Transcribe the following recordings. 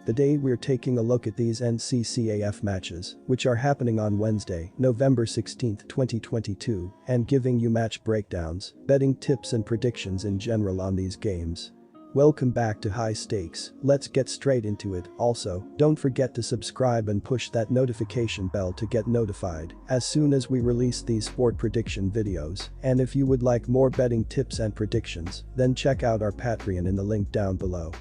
Today we're taking a look at these NCAAF matches, which are happening on Wednesday, November 16, 2022, and giving you match breakdowns, betting tips and predictions in general on these games. Welcome back to High Stakes, let's get straight into it. Also, don't forget to subscribe and push that notification bell to get notified as soon as we release these sport prediction videos, and if you would like more betting tips and predictions, then check out our Patreon in the link down below.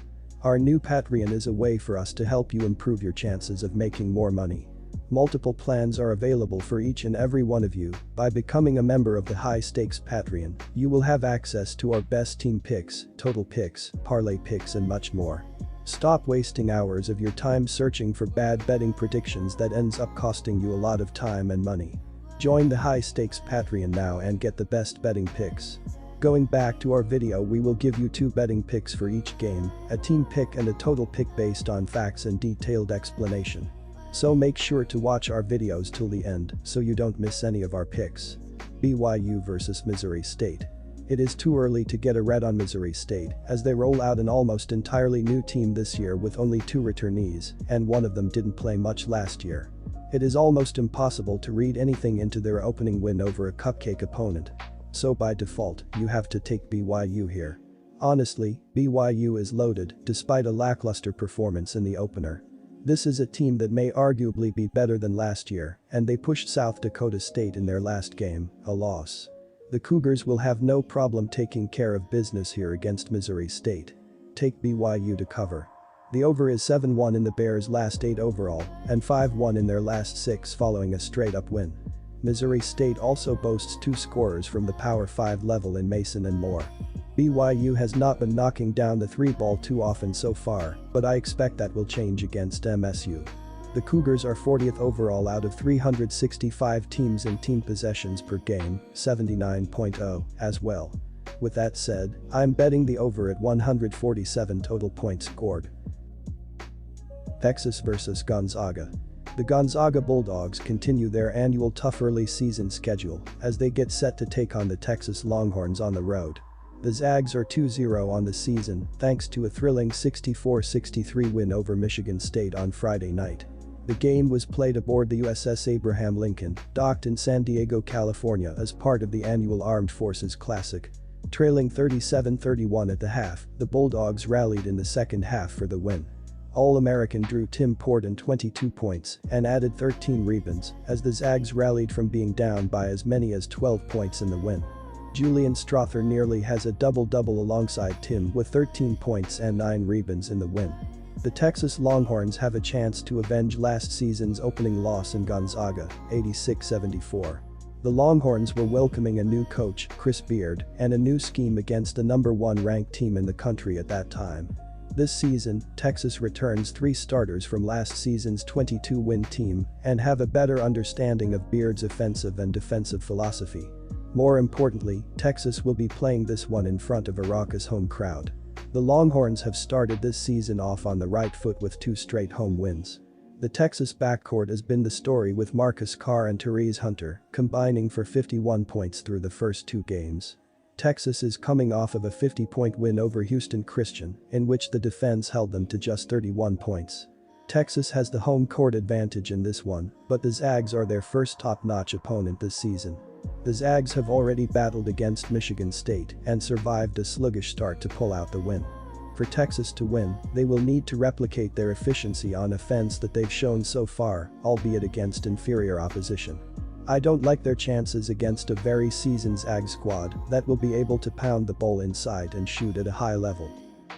Our new Patreon is a way for us to help you improve your chances of making more money. Multiple plans are available for each and every one of you. By becoming a member of the High Stakes Patreon, you will have access to our best team picks, total picks, parlay picks and much more. Stop wasting hours of your time searching for bad betting predictions that ends up costing you a lot of time and money. Join the High Stakes Patreon now and get the best betting picks. Going back to our video, we will give you 2 betting picks for each game, a team pick and a total pick based on facts and detailed explanation. So make sure to watch our videos till the end so you don't miss any of our picks. BYU vs Missouri State. It is too early to get a read on Missouri State as they roll out an almost entirely new team this year with only 2 returnees, and one of them didn't play much last year. It is almost impossible to read anything into their opening win over a cupcake opponent. So by default, you have to take BYU here. Honestly, BYU is loaded despite a lackluster performance in the opener. This is a team that may arguably be better than last year, and they pushed South Dakota State in their last game, a loss. The Cougars will have no problem taking care of business here against Missouri State. Take BYU to cover. The over is 7-1 in the Bears' last 8 overall and 5-1 in their last 6 following a straight-up win. Missouri State also boasts 2 scorers from the Power 5 level in Mason and Moore. BYU has not been knocking down the 3-ball too often so far, but I expect that will change against MSU. The Cougars are 40th overall out of 365 teams in team possessions per game, 79.0, as well. With that said, I'm betting the over at 147 total points scored. Texas vs Gonzaga. The Gonzaga Bulldogs continue their annual tough early season schedule as they get set to take on the Texas Longhorns on the road. The Zags are 2-0 on the season thanks to a thrilling 64-63 win over Michigan State on Friday night. The game was played aboard the USS Abraham Lincoln, docked in San Diego, California as part of the annual Armed Forces Classic. Trailing 37-31 at the half, the Bulldogs rallied in the second half for the win. All-American Drew Tim poured in 22 points and added 13 rebounds as the Zags rallied from being down by as many as 12 points in the win. Julian Strother nearly has a double-double alongside Tim with 13 points and 9 rebounds in the win. The Texas Longhorns have a chance to avenge last season's opening loss in Gonzaga, 86-74. The Longhorns were welcoming a new coach, Chris Beard, and a new scheme against the number 1 ranked team in the country at that time. This season, Texas returns 3 starters from last season's 22-win team and have a better understanding of Beard's offensive and defensive philosophy. More importantly, Texas will be playing this one in front of a raucous home crowd. The Longhorns have started this season off on the right foot with 2 straight home wins. The Texas backcourt has been the story with Marcus Carr and Therese Hunter combining for 51 points through the first 2 games. Texas is coming off of a 50-point win over Houston Christian, in which the defense held them to just 31 points. Texas has the home court advantage in this one, but the Zags are their first top-notch opponent this season. The Zags have already battled against Michigan State and survived a sluggish start to pull out the win. For Texas to win, they will need to replicate their efficiency on offense that they've shown so far, albeit against inferior opposition. I don't like their chances against a very seasoned Zag squad that will be able to pound the ball inside and shoot at a high level.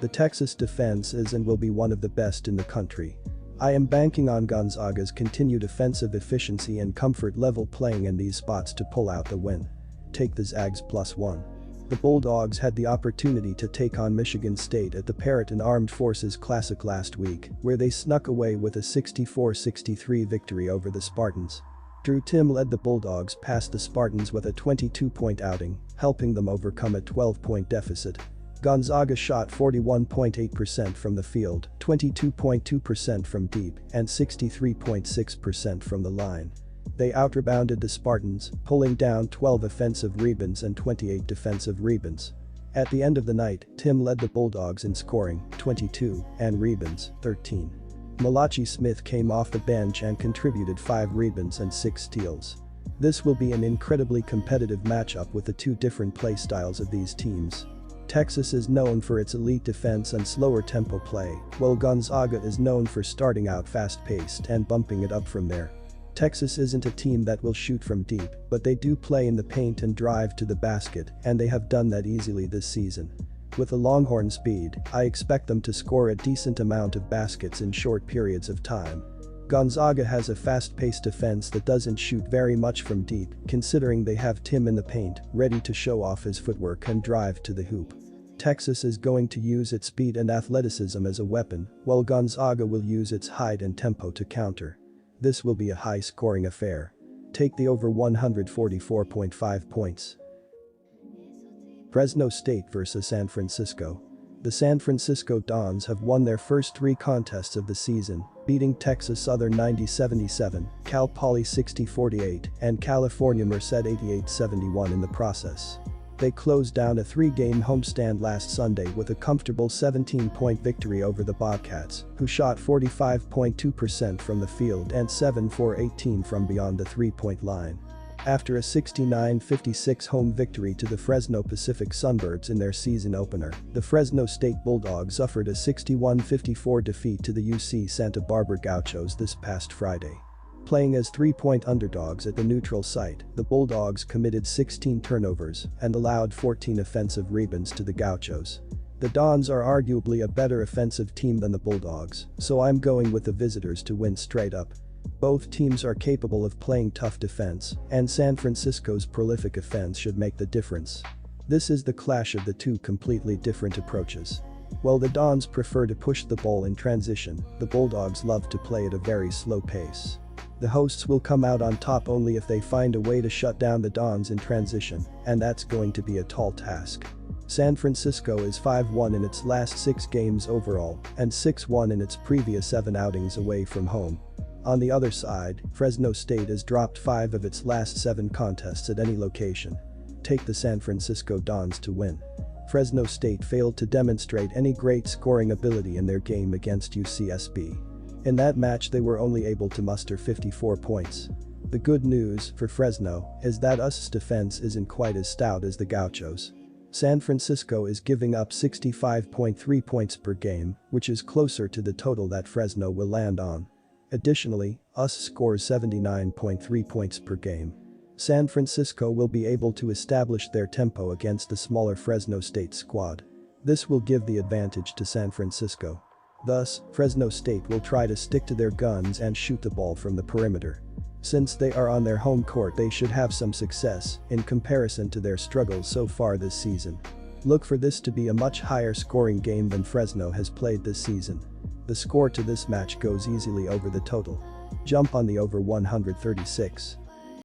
The Texas defense is and will be one of the best in the country. I am banking on Gonzaga's continued offensive efficiency and comfort level playing in these spots to pull out the win. Take the Zags +1. The Bulldogs had the opportunity to take on Michigan State at the Parrott Armed Forces Classic last week, where they snuck away with a 64-63 victory over the Spartans. Drew Tim led the Bulldogs past the Spartans with a 22-point outing, helping them overcome a 12-point deficit. Gonzaga shot 41.8% from the field, 22.2% from deep, and 63.6% from the line. They outrebounded the Spartans, pulling down 12 offensive rebounds and 28 defensive rebounds. At the end of the night, Tim led the Bulldogs in scoring, 22, and rebounds, 13. Malachi Smith came off the bench and contributed 5 rebounds and 6 steals. This will be an incredibly competitive matchup with the two different play styles of these teams. Texas is known for its elite defense and slower tempo play, while Gonzaga is known for starting out fast-paced and bumping it up from there. Texas isn't a team that will shoot from deep, but they do play in the paint and drive to the basket, and they have done that easily this season. With the Longhorn speed, I expect them to score a decent amount of baskets in short periods of time. Gonzaga has a fast-paced defense that doesn't shoot very much from deep, considering they have Tim in the paint, ready to show off his footwork and drive to the hoop. Texas is going to use its speed and athleticism as a weapon, while Gonzaga will use its height and tempo to counter. This will be a high-scoring affair. Take the over 144.5 points. Fresno State vs San Francisco. The San Francisco Dons have won their first 3 contests of the season, beating Texas Southern 90-77, Cal Poly 60-48, and California Merced 88-71 in the process. They closed down a 3-game homestand last Sunday with a comfortable 17-point victory over the Bobcats, who shot 45.2% from the field and 7 for 18 from beyond the 3-point line. After a 69-56 home victory to the Fresno Pacific Sunbirds in their season opener, the Fresno State Bulldogs suffered a 61-54 defeat to the UC Santa Barbara Gauchos this past Friday. Playing as 3-point underdogs at the neutral site, the Bulldogs committed 16 turnovers and allowed 14 offensive rebounds to the Gauchos. The Dons are arguably a better offensive team than the Bulldogs, so I'm going with the visitors to win straight up. Both teams are capable of playing tough defense, and San Francisco's prolific offense should make the difference. This is the clash of the two completely different approaches. While the Dons prefer to push the ball in transition, the Bulldogs love to play at a very slow pace. The hosts will come out on top only if they find a way to shut down the Dons in transition, and that's going to be a tall task. San Francisco is 5-1 in its last 6 games overall and 6-1 in its previous 7 outings away from home. On the other side, Fresno State has dropped 5 of its last 7 contests at any location. Take the San Francisco Dons to win. Fresno State failed to demonstrate any great scoring ability in their game against UCSB. In that match they were only able to muster 54 points. The good news for Fresno is that US's defense isn't quite as stout as the Gauchos. San Francisco is giving up 65.3 points per game, which is closer to the total that Fresno will land on. Additionally, US scores 79.3 points per game. San Francisco will be able to establish their tempo against the smaller Fresno State squad. This will give the advantage to San Francisco. Thus, Fresno State will try to stick to their guns and shoot the ball from the perimeter. Since they are on their home court, they should have some success in comparison to their struggles so far this season. Look for this to be a much higher scoring game than Fresno has played this season. The score to this match goes easily over the total. Jump on the over 136.